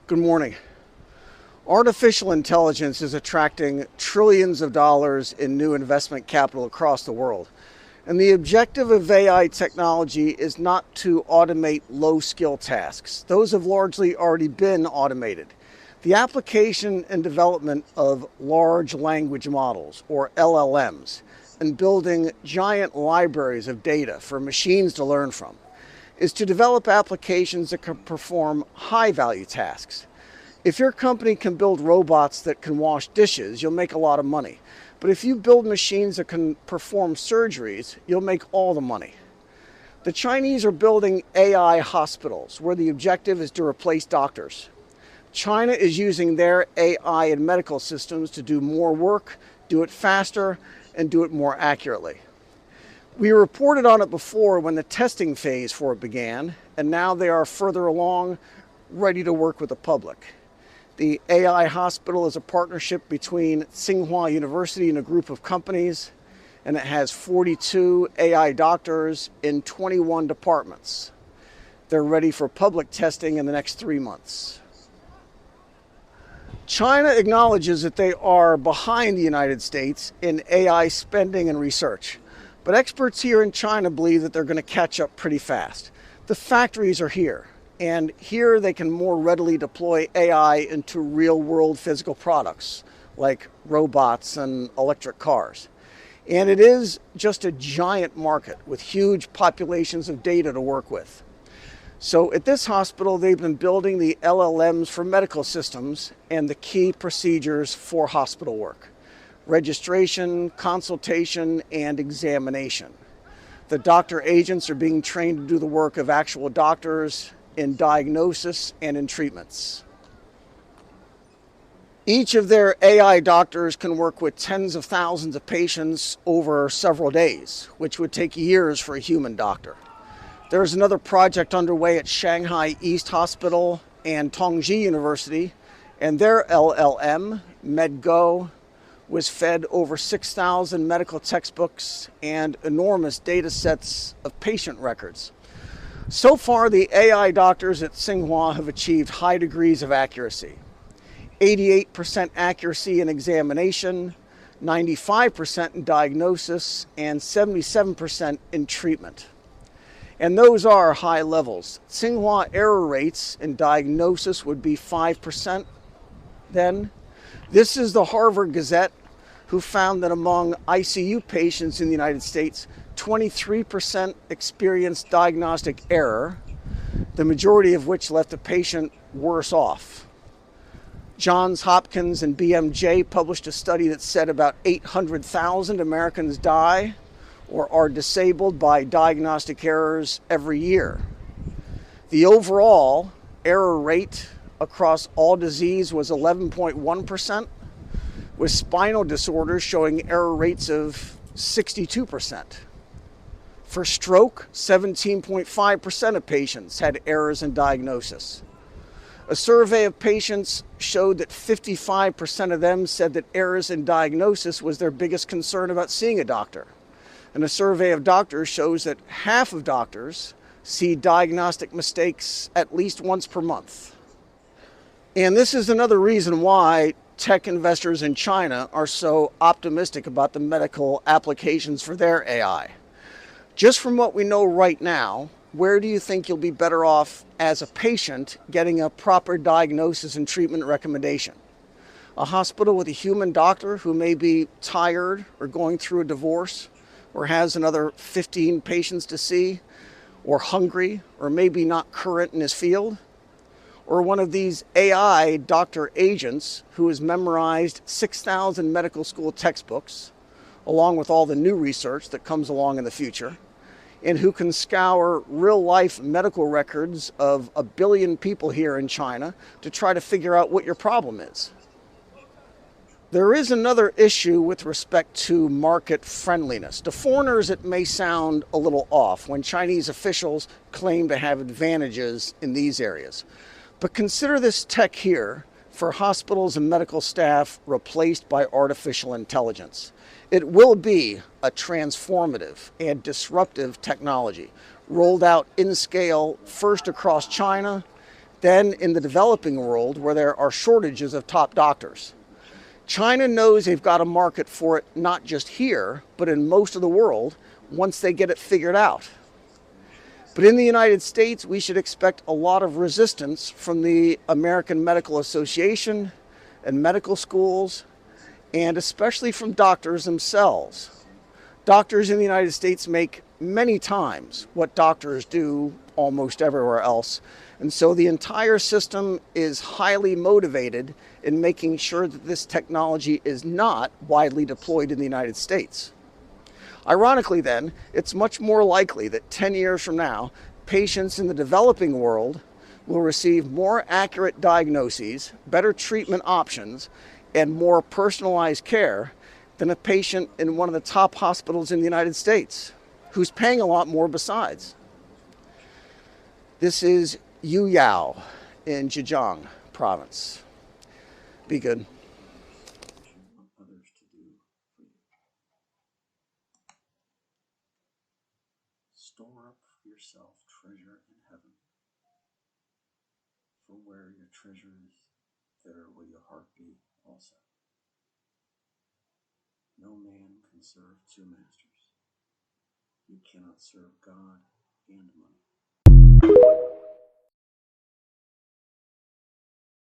Good morning. Artificial intelligence is attracting trillions of dollars in new investment capital across the world. And the objective of AI technology is not to automate low-skill tasks. Those have largely already been automated. The application and development of large language models, or LLMs, and building giant libraries of data for machines to learn from, is to develop applications that can perform high-value tasks. If your company can build robots that can wash dishes, you'll make a lot of money. But if you build machines that can perform surgeries, you'll make all the money. The Chinese are building AI hospitals where the objective is to replace doctors. China is using their AI and medical systems to do more work, do it faster, and do it more accurately. We reported on it before when the testing phase for it began, and now they are further along, ready to work with the public. The AI hospital is a partnership between Tsinghua University and a group of companies, and it has 42 AI doctors in 21 departments. They're ready for public testing in the next 3 months. China acknowledges that they are behind the United States in AI spending and research, but experts here in China believe that they're going to catch up pretty fast. The factories are here. And here they can more readily deploy AI into real-world physical products like robots and electric cars. And it is just a giant market with huge populations of data to work with. So at this hospital, they've been building the LLMs for medical systems and the key procedures for hospital work: registration, consultation, and examination. The doctor agents are being trained to do the work of actual doctors in diagnosis and in treatments. Each of their AI doctors can work with tens of thousands of patients over several days, which would take years for a human doctor. There's another project underway at Shanghai East Hospital and Tongji University, and their LLM, MedGo, was fed over 6,000 medical textbooks and enormous data sets of patient records. So far, the AI doctors at Tsinghua have achieved high degrees of accuracy. 88% accuracy in examination, 95% in diagnosis, and 77% in treatment. And those are high levels. Tsinghua error rates in diagnosis would be 5% then. This is the Harvard Gazette, who found that among ICU patients in the United States, 23% experienced diagnostic error, the majority of which left the patient worse off. Johns Hopkins and BMJ published a study that said about 800,000 Americans die or are disabled by diagnostic errors every year. The overall error rate across all disease was 11.1%, with spinal disorders showing error rates of 62%. For stroke, 17.5% of patients had errors in diagnosis. A survey of patients showed that 55% of them said that errors in diagnosis was their biggest concern about seeing a doctor. And a survey of doctors shows that half of doctors see diagnostic mistakes at least once per month. And this is another reason why tech investors in China are so optimistic about the medical applications for their AI. Just from what we know right now, where do you think you'll be better off as a patient getting a proper diagnosis and treatment recommendation? A hospital with a human doctor who may be tired or going through a divorce or has another 15 patients to see, or hungry, or maybe not current in his field? Or one of these AI doctor agents who has memorized 6,000 medical school textbooks, along with all the new research that comes along in the future, and who can scour real-life medical records of 1 billion people here in China to try to figure out what your problem is. There is another issue with respect to market friendliness. To foreigners, it may sound a little off when Chinese officials claim to have advantages in these areas. But consider this tech here for hospitals and medical staff replaced by artificial intelligence. It will be a transformative and disruptive technology rolled out in scale first across China, than in the developing world where there are shortages of top doctors. China knows they've got a market for it not just here, but in most of the world once they get it figured out. But in the United States, we should expect a lot of resistance from the American Medical Association and medical schools, and especially from doctors themselves. Doctors in the United States make many times what doctors do almost everywhere else. And so the entire system is highly motivated in making sure that this technology is not widely deployed in the United States. Ironically then, it's much more likely that 10 years from now, patients in the developing world will receive more accurate diagnoses, better treatment options, and more personalized care than a patient in one of the top hospitals in the United States, who's paying a lot more besides. This is Yuyao in Zhejiang province. Be good. Store up for yourself treasure in heaven. For where your treasure is, there will your heart be also. No man can serve two masters. You cannot serve God and money.